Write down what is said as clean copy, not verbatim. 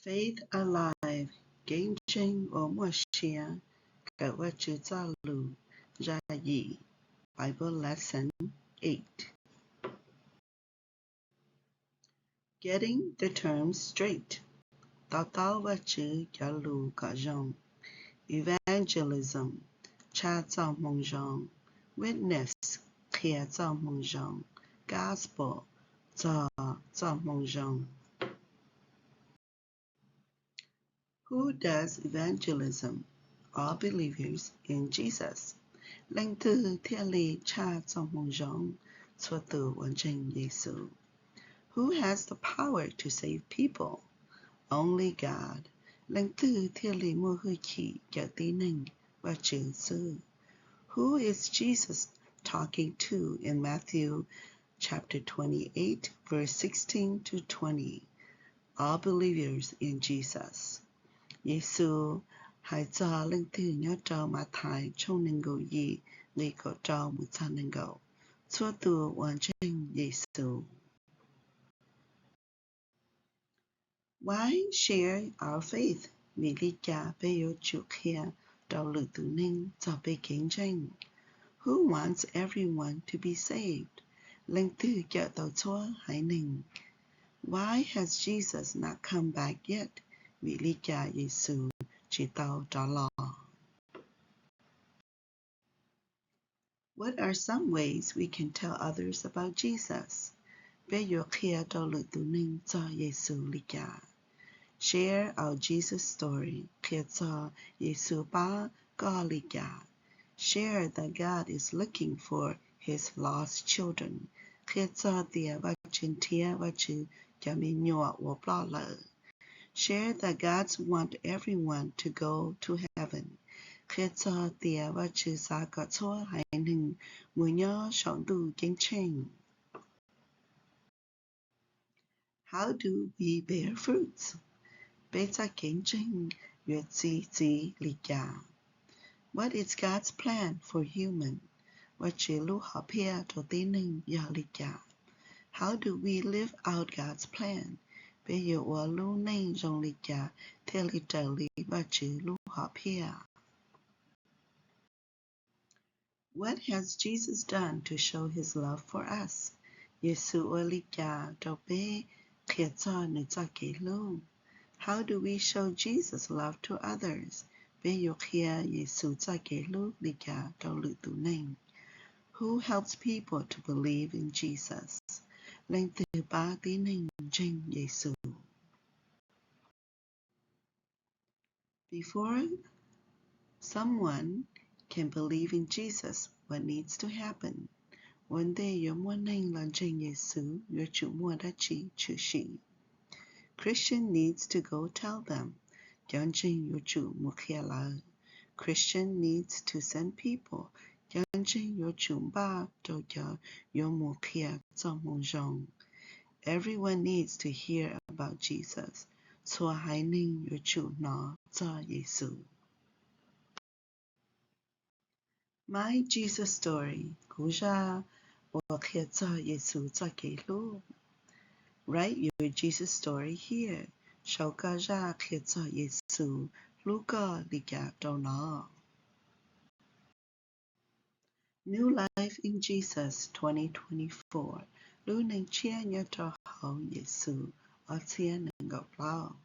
Faith Alive, Game Chang or Moshia, Kawm Vajtswv Txojlus, Jayi, Bible Lesson 8. Getting the terms straight. Kawm Vajtswv Txojlus, Evangelism, Cha Txojlus, Witness, Kia Txojlus, Gospel, Txojlus. Who does evangelism? All believers in Jesus. Lệnh từ thiên lý cha trong mong rong, xuất từ hoàn chỉnh Giêsu. Who has the power to save people? Only God. Lệnh từ thiên lý mua hư chỉ cho tín hình và chữ sư. Who is Jesus talking to in Matthew chapter 28, verse 16 to 20? All believers in Jesus. Giêsu hãy cho linh từ nhớ trò mà thải trong nền gầu gì vì có trò một thân nền gầu. Chúa từ hoàn chỉnh Giêsu. Why share our faith? Vì lý cha bê yếu chủ kia đầu lực tự ninh cho bê kiến tranh. Who wants everyone to be saved? Linh từ cho tàu chúa hãy ninh. Why has Jesus not come back yet? Vì lý cha Giêsu chỉ tàu trả lò. What are some ways we can tell others about Jesus? Bé yếu kia đầu lực tự ninh cho Giêsu lý cha. Share our Jesus story. Kia cho Giêsu ba có lý cha. Share that God is looking for His lost children. Kia cho tia và chân tia và chữ cho mình nhỏ và bỏ lỡ. Share that God wants everyone to go to heaven. Khi cho tia và chữ xa có chúa hãy nâng mùi nhớ sống đủ kiến trình. How do we bear fruits? Bê ta kiến trình yết gì lý cha. What is God's plan for human? Và chữ lưu hợp here cho tín nâng do lý cha. How do we live out God's plan? Bây giờ ở lưu nâng dòng lý cha theo lý trợ lý và chữ lưu hợp here. What has Jesus done to show His love for us? Giêsu ở lý cha đầu bê khía cho nữ cho kế lưu. How do we show Jesus' love to others? Bây giờ khía Giêsu cho kế lưu lý cha đầu lự tụ nâng. Who helps people to believe in Jesus? Lệnh từ ba tín hình trên Giêsu. Before someone can believe in Jesus, what needs to happen? One day your muốn hình là trên Giêsu, your chủ mua đã chỉ chữ sĩ. Christian needs to go tell them. Dọn trên your chủ mua khía là. Christian needs to send people. Dọn trên your chủ ba cho cho your mua khía trong mong rong. Everyone needs to hear about Jesus. So hãy ninh your chủ nó cho Giêsu. My Jesus story. Cú ra và khía cho Giêsu cho kế lúc. Write your Jesus story here. Sau ca ra khía cho Giêsu lúc có lý cả đầu nó. New Life in Jesus 2024. Lưu nâng chia nhớ cho hậu Giêsu ở chia nâng gặp lao.